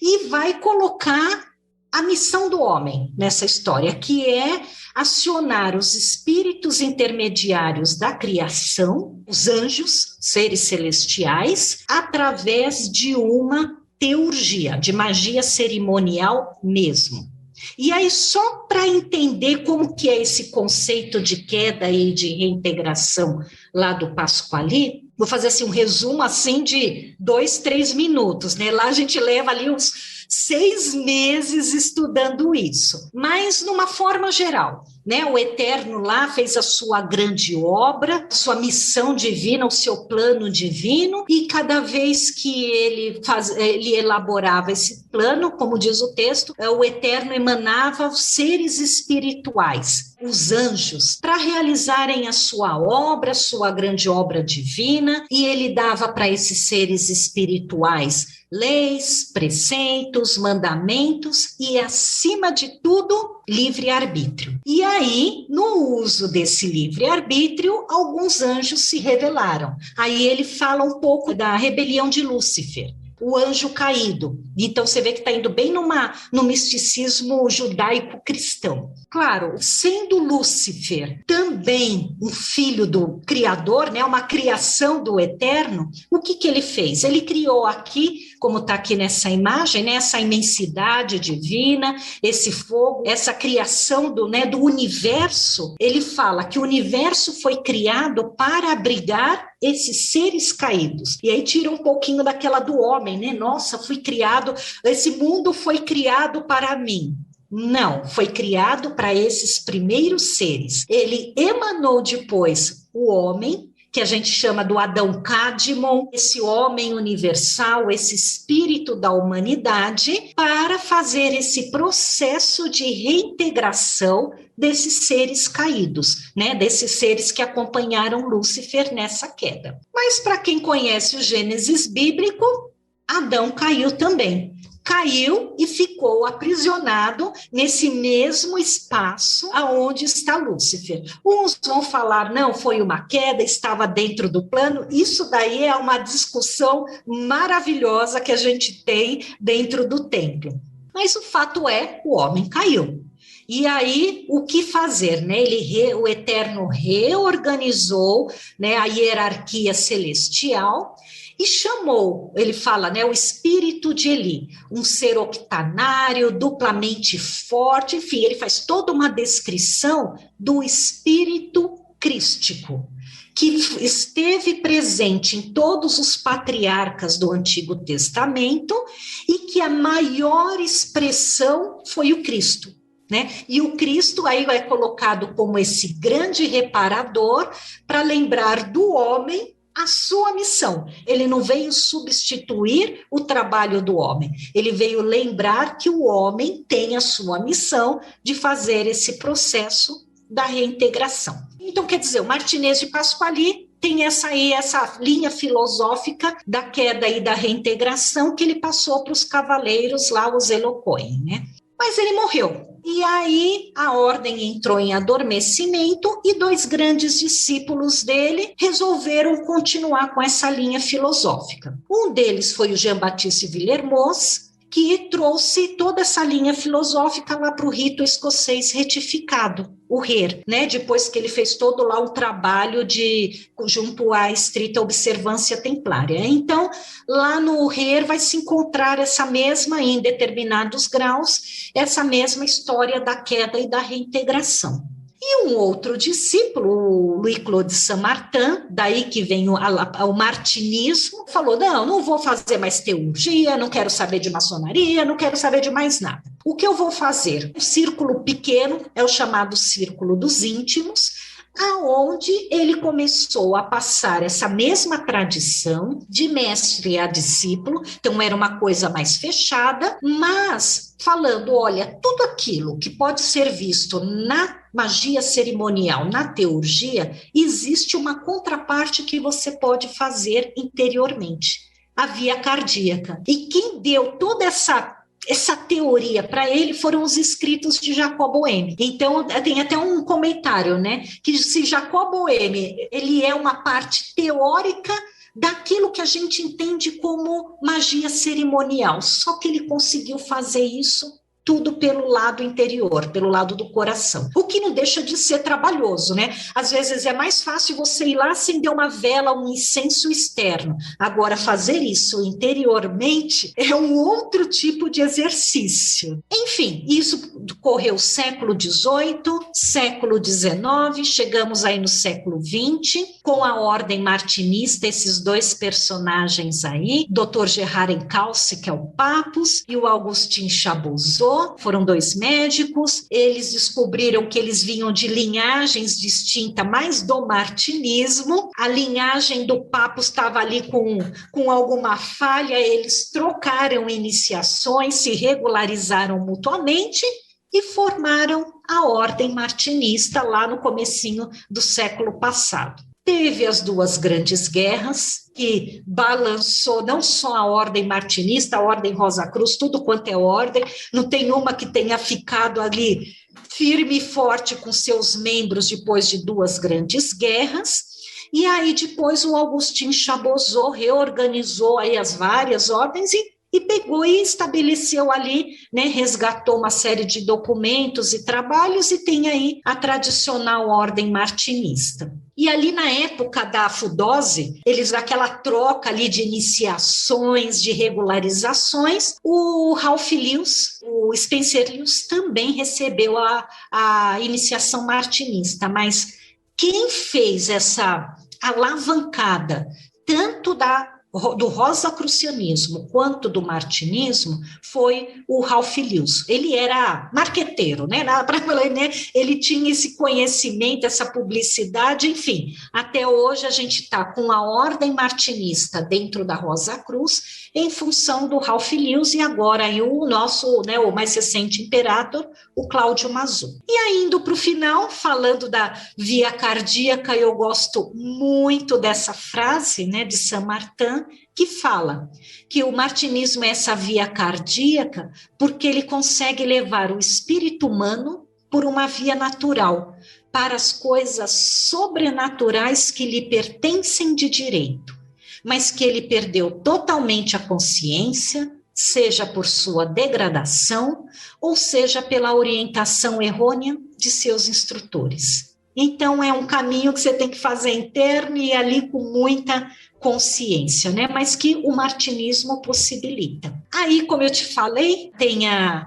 [SPEAKER 3] e vai colocar a missão do homem nessa história, que é acionar os espíritos intermediários da criação, os anjos, seres celestiais, através de uma teurgia, de magia cerimonial mesmo. E aí, só para entender como que é esse conceito de queda e de reintegração lá do Pasquali, vou fazer assim, um resumo assim de 2-3 minutos, né? Lá a gente leva ali uns 6 meses estudando isso, mas numa forma geral, né? O Eterno lá fez a sua grande obra, sua missão divina, o seu plano divino, e cada vez que ele elaborava esse plano, como diz o texto, o Eterno emanava os seres espirituais, os anjos, para realizarem a sua obra, sua grande obra divina, e ele dava para esses seres espirituais leis, preceitos, mandamentos e, acima de tudo, livre-arbítrio. E aí, no uso desse livre-arbítrio, alguns anjos se rebelaram. Aí ele fala um pouco da rebelião de Lúcifer, o anjo caído. Então, você vê que está indo bem no misticismo judaico-cristão. Claro, sendo Lúcifer também um filho do Criador, né, uma criação do Eterno, o que ele fez? Ele criou aqui, como está aqui nessa imagem, né, essa imensidade divina, esse fogo, essa criação do universo. Ele fala que o universo foi criado para abrigar esses seres caídos. E aí tira um pouquinho daquela do homem, né? Nossa, fui criado, esse mundo foi criado para mim. Não, foi criado para esses primeiros seres. Ele emanou depois o homem, que a gente chama do Adão Cadmon, esse homem universal, esse espírito da humanidade, para fazer esse processo de reintegração desses seres caídos, né? Desses seres que acompanharam Lúcifer nessa queda. Mas para quem conhece o Gênesis bíblico, Adão caiu também. Caiu e ficou aprisionado nesse mesmo espaço aonde está Lúcifer. Uns vão falar, não, foi uma queda, estava dentro do plano. Isso daí é uma discussão maravilhosa que a gente tem dentro do templo. Mas o fato é, o homem caiu. E aí, o que fazer? Né? O Eterno reorganizou, né, a hierarquia celestial e chamou, ele fala, né, o espírito de Eli, um ser octanário, duplamente forte, enfim, ele faz toda uma descrição do espírito crístico, que esteve presente em todos os patriarcas do Antigo Testamento e que a maior expressão foi o Cristo. Né? E o Cristo aí é colocado como esse grande reparador para lembrar do homem a sua missão. Ele não veio substituir o trabalho do homem, ele veio lembrar que o homem tem a sua missão de fazer esse processo da reintegração. Então, quer dizer, o Martinez de Pasquali tem essa linha filosófica da queda e da reintegração que ele passou para os cavaleiros lá, os Elocoin, né? Mas ele morreu. E aí a ordem entrou em adormecimento e 2 grandes discípulos dele resolveram continuar com essa linha filosófica. Um deles foi o Jean-Baptiste Villermoz, que trouxe toda essa linha filosófica lá para o rito escocês retificado, o RER, né? Depois que ele fez todo lá o trabalho junto à estrita observância templária. Então, lá no RER vai se encontrar essa mesma, em determinados graus, essa mesma história da queda e da reintegração. E um outro discípulo, o Louis-Claude Saint-Martin, daí que vem o martinismo, falou, não vou fazer mais teurgia, não quero saber de maçonaria, não quero saber de mais nada. O que eu vou fazer? Um círculo pequeno, é o chamado Círculo dos Íntimos, aonde ele começou a passar essa mesma tradição de mestre a discípulo, então era uma coisa mais fechada, mas falando, olha, tudo aquilo que pode ser visto na magia cerimonial, na teurgia, existe uma contraparte que você pode fazer interiormente, a via cardíaca. E quem deu toda essa teoria para ele foram os escritos de Jacob Boehme. Então, tem até um comentário, né, que se Jacob Boehme, ele é uma parte teórica daquilo que a gente entende como magia cerimonial, só que ele conseguiu fazer isso tudo pelo lado interior, pelo lado do coração. O que não deixa de ser trabalhoso, né? Às vezes é mais fácil você ir lá acender uma vela, um incenso externo. Agora, fazer isso interiormente é um outro tipo de exercício. Enfim, isso correu século XVIII, século XIX, chegamos aí no século XX, com a ordem martinista, esses 2 personagens aí, Dr. Gerard Encalce, que é o Papus, e o Augustin Chabouzot, foram 2 médicos, eles descobriram que eles vinham de linhagens distintas, mais do martinismo, a linhagem do Papus estava ali com alguma falha, eles trocaram iniciações, se regularizaram mutuamente e formaram a ordem martinista lá no comecinho do século passado. Teve as 2 grandes guerras, que balançou não só a ordem martinista, a ordem Rosa Cruz, tudo quanto é ordem, não tem uma que tenha ficado ali firme e forte com seus membros depois de 2 grandes guerras. E aí depois o Augustin Chabouzot reorganizou aí as várias ordens e pegou e estabeleceu ali, né, resgatou uma série de documentos e trabalhos e tem aí a tradicional ordem martinista. E ali na época da Fudose, eles aquela troca ali de iniciações, de regularizações, o Ralph Lewis, o Spencer Lewis também recebeu a iniciação martinista, mas quem fez essa alavancada tanto do rosacrucianismo quanto do martinismo foi o Ralph Lewis. Ele era marqueteiro, né? Ele tinha esse conhecimento, essa publicidade, enfim. Até hoje a gente está com a ordem martinista dentro da Rosa Cruz em função do Ralph Lewis e agora aí o nosso, né, o mais recente imperador, o Cláudio Mazu. E aí, indo para o final, falando da via cardíaca, eu gosto muito dessa frase, né, de Saint-Martin, que fala que o martinismo é essa via cardíaca porque ele consegue levar o espírito humano por uma via natural para as coisas sobrenaturais que lhe pertencem de direito, mas que ele perdeu totalmente a consciência, seja por sua degradação ou seja pela orientação errônea de seus instrutores. Então, é um caminho que você tem que fazer interno e ali com muita consciência, né? Mas que o martinismo possibilita. Aí, como eu te falei, tem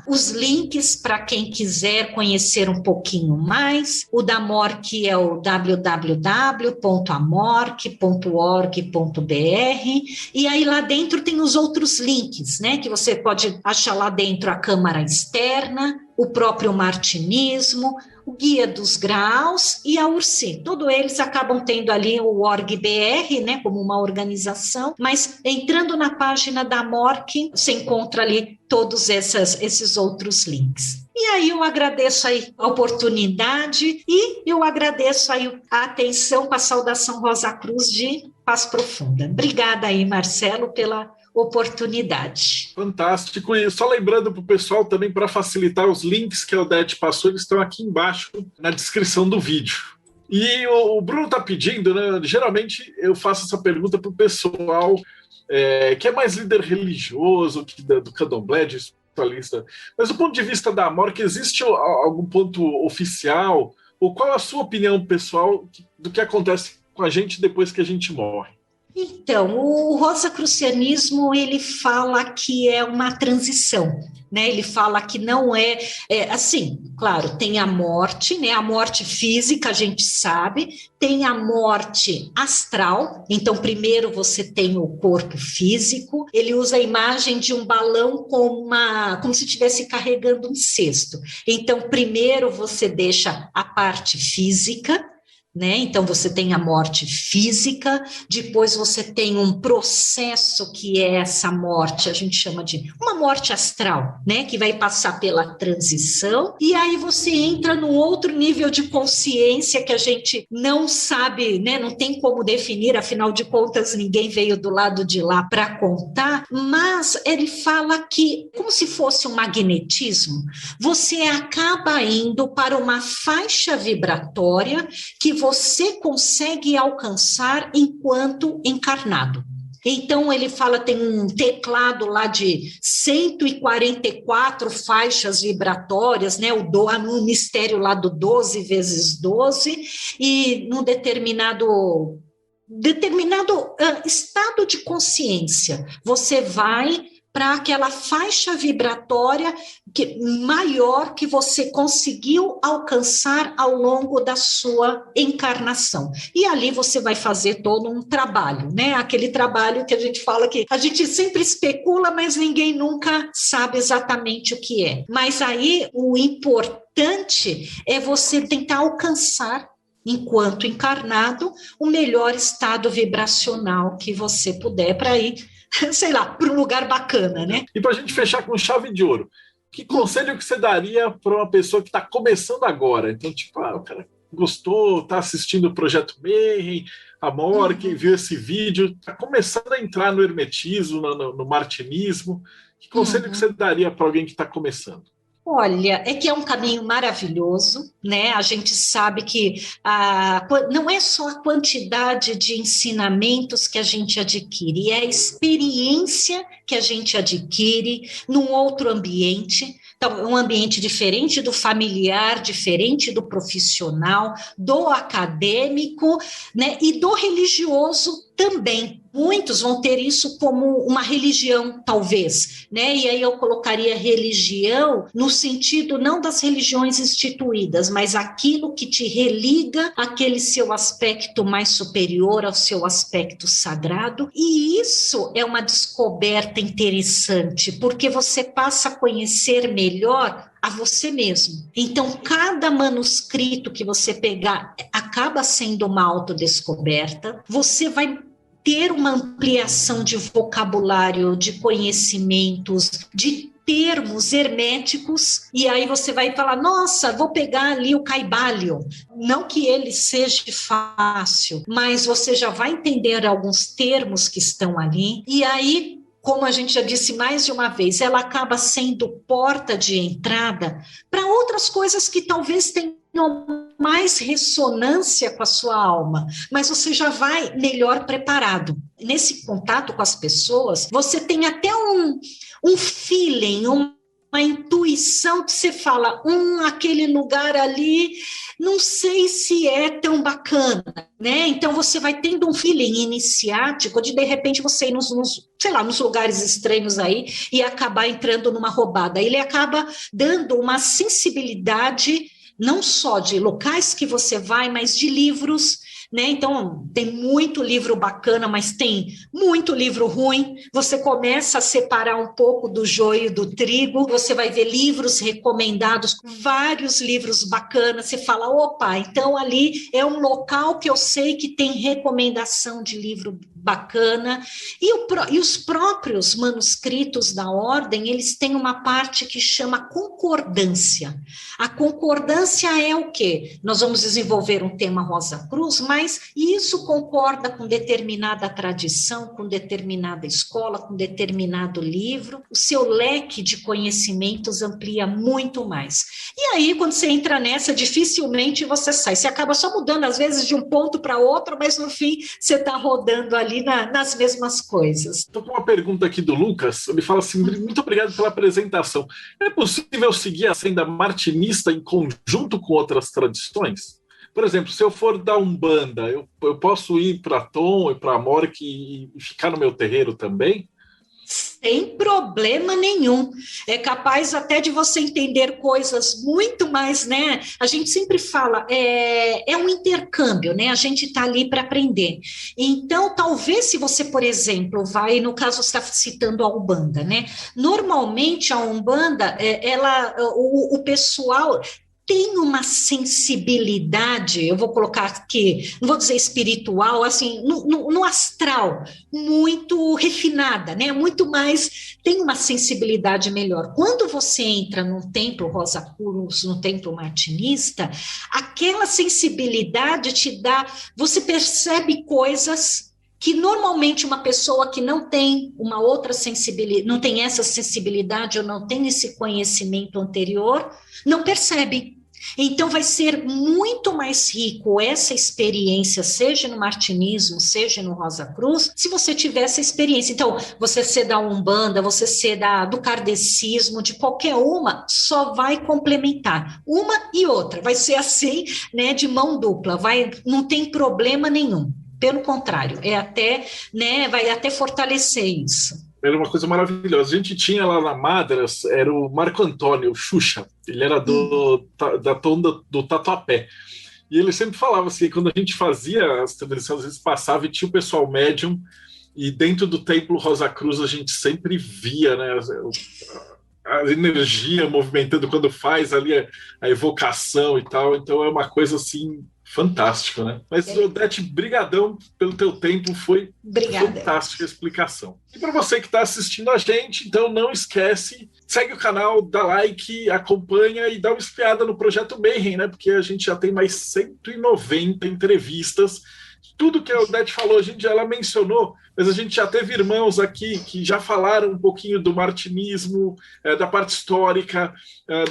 [SPEAKER 3] os links para quem quiser conhecer um pouquinho mais. O da MORC é o www.amorc.org.br e aí lá dentro tem os outros links, né? Que você pode achar lá dentro a Câmara Externa, o próprio martinismo, o Guia dos Graus e a URSI. Todos eles acabam tendo ali o org.br, né, como uma organização, mas entrando na página da MORC, você encontra ali todos esses outros links. E aí eu agradeço aí a oportunidade e eu agradeço aí a atenção com a saudação Rosa Cruz de Paz Profunda. Obrigada aí, Marcelo, pela oportunidade.
[SPEAKER 2] Fantástico. E só lembrando para o pessoal também, para facilitar, os links que a Odete passou, eles estão aqui embaixo na descrição do vídeo. E o Bruno está pedindo, né? Geralmente eu faço essa pergunta para o pessoal que é mais líder religioso, do candomblé, de espiritualista. Mas do ponto de vista da MORC, existe algum ponto oficial? Ou qual a sua opinião pessoal do que acontece com a gente depois que a gente morre?
[SPEAKER 3] Então, o rosacrucianismo, ele fala que é uma transição, né? Ele fala que não assim, claro, tem a morte, né? A morte física, a gente sabe, tem a morte astral, então primeiro você tem o corpo físico, ele usa a imagem de um balão como se estivesse carregando um cesto. Então, primeiro você deixa a parte física, né? Então, você tem a morte física, depois você tem um processo que é essa morte, a gente chama de uma morte astral, né? Que vai passar pela transição, e aí você entra num outro nível de consciência que a gente não sabe, né? Não tem como definir, afinal de contas, ninguém veio do lado de lá para contar, mas ele fala que, como se fosse um magnetismo, você acaba indo para uma faixa vibratória que você consegue alcançar enquanto encarnado. Então, ele fala, tem um teclado lá de 144 faixas vibratórias, né? O mistério lá do 12 vezes 12, e num determinado estado de consciência, você vai para aquela faixa vibratória maior que você conseguiu alcançar ao longo da sua encarnação. E ali você vai fazer todo um trabalho, né? Aquele trabalho que a gente fala que a gente sempre especula, mas ninguém nunca sabe exatamente o que é. Mas aí o importante é você tentar alcançar, enquanto encarnado, o melhor estado vibracional que você puder para ir, sei lá, para um lugar bacana, né?
[SPEAKER 2] E para a gente fechar com chave de ouro, que conselho que você daria para uma pessoa que está começando agora? Então, tipo, o cara gostou, está assistindo o Projeto Mayhem, a MORC, viu esse vídeo, está começando a entrar no hermetismo, no martinismo. Que conselho que você daria para alguém que está começando?
[SPEAKER 3] Olha, é que é um caminho maravilhoso, né? A gente sabe que não é só a quantidade de ensinamentos que a gente adquire, é a experiência que a gente adquire num outro ambiente, então, um ambiente diferente do familiar, diferente do profissional, do acadêmico, né? E do religioso também. Muitos vão ter isso como uma religião, talvez, né? E aí eu colocaria religião no sentido não das religiões instituídas, mas aquilo que te religa àquele seu aspecto mais superior, ao seu aspecto sagrado. E isso é uma descoberta interessante, porque você passa a conhecer melhor a você mesmo. Então, cada manuscrito que você pegar acaba sendo uma autodescoberta, você vai ter uma ampliação de vocabulário, de conhecimentos, de termos herméticos, e aí você vai falar, nossa, vou pegar ali o Kybalion. Não que ele seja fácil, mas você já vai entender alguns termos que estão ali, e aí, como a gente já disse mais de uma vez, ela acaba sendo porta de entrada para outras coisas que talvez tenham mais ressonância com a sua alma, mas você já vai melhor preparado. Nesse contato com as pessoas, você tem até um feeling, uma intuição que você fala, aquele lugar ali, não sei se é tão bacana, né? Então você vai tendo um feeling iniciático de repente você ir nos lugares estranhos aí e acabar entrando numa roubada. Ele acaba dando uma sensibilidade não só de locais que você vai, mas de livros, né? Então, tem muito livro bacana, mas tem muito livro ruim. Você começa a separar um pouco do joio do trigo, você vai ver livros recomendados, vários livros bacanas, você fala, opa, então ali é um local que eu sei que tem recomendação de livro bacana, e os próprios manuscritos da ordem, eles têm uma parte que chama concordância. A concordância é o quê? Nós vamos desenvolver um tema Rosa Cruz, mas isso concorda com determinada tradição, com determinada escola, com determinado livro, o seu leque de conhecimentos amplia muito mais. E aí, quando você entra nessa, dificilmente você sai, você acaba só mudando, às vezes, de um ponto para outro, mas no fim, você está rodando ali nas mesmas coisas.
[SPEAKER 2] Estou com uma pergunta aqui do Lucas, ele fala assim, muito obrigado pela apresentação. É possível seguir a senda martinista em conjunto com outras tradições? Por exemplo, se eu for da Umbanda, eu posso ir para Tom e para Mork e ficar no meu terreiro também?
[SPEAKER 3] Sem problema nenhum. É capaz até de você entender coisas muito mais, né? A gente sempre fala, é um intercâmbio, né? A gente está ali para aprender. Então, talvez se você, por exemplo, vai, no caso, você está citando a Umbanda, né? Normalmente a Umbanda, o pessoal tem uma sensibilidade, eu vou colocar aqui, não vou dizer espiritual, assim, no astral, muito refinada, né? Muito mais, tem uma sensibilidade melhor. Quando você entra num templo Rosa Cruz, num templo martinista, aquela sensibilidade te dá, você percebe coisas que normalmente uma pessoa que não tem uma outra sensibilidade, não tem essa sensibilidade ou não tem esse conhecimento anterior, não percebe. Então vai ser muito mais rico essa experiência, seja no martinismo, seja no Rosa Cruz, se você tiver essa experiência. Então, você ser da Umbanda, você ser do kardecismo, de qualquer uma, só vai complementar. Uma e outra, vai ser assim, né, de mão dupla, não tem problema nenhum. Pelo contrário, vai até fortalecer isso.
[SPEAKER 2] Era uma coisa maravilhosa. A gente tinha lá na Madras, era o Marco Antônio, o Xuxa. Ele era da Tom do Tatuapé. E ele sempre falava assim, quando a gente fazia as transmissões, às vezes passava e tinha o pessoal médium, e dentro do templo Rosa Cruz a gente sempre via, né, a energia movimentando quando faz ali a evocação e tal. Então é uma coisa assim fantástico, né? Mas, Odete, brigadão pelo teu tempo, foi fantástica a explicação. E para você que está assistindo a gente, então não esquece, segue o canal, dá like, acompanha e dá uma espiada no Projeto Mayhem, né? Porque a gente já tem mais 190 entrevistas. Tudo que a Odete falou, ela mencionou, mas a gente já teve irmãos aqui que já falaram um pouquinho do martinismo, da parte histórica,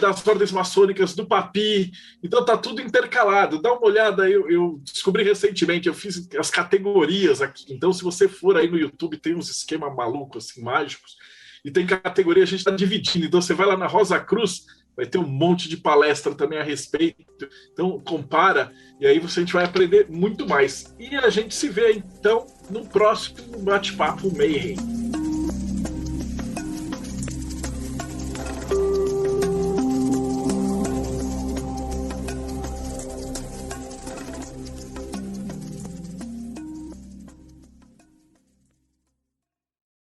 [SPEAKER 2] das ordens maçônicas, do Papi. Então tá tudo intercalado. Dá uma olhada, eu descobri recentemente, eu fiz as categorias aqui. Então, se você for aí no YouTube, tem uns esquemas malucos, assim, mágicos, e tem categoria, a gente está dividindo. Então, você vai lá na Rosa Cruz, vai ter um monte de palestra também a respeito. Então, compara, e aí a gente vai aprender muito mais. E a gente se vê, então, no próximo Bate-Papo Mayhem.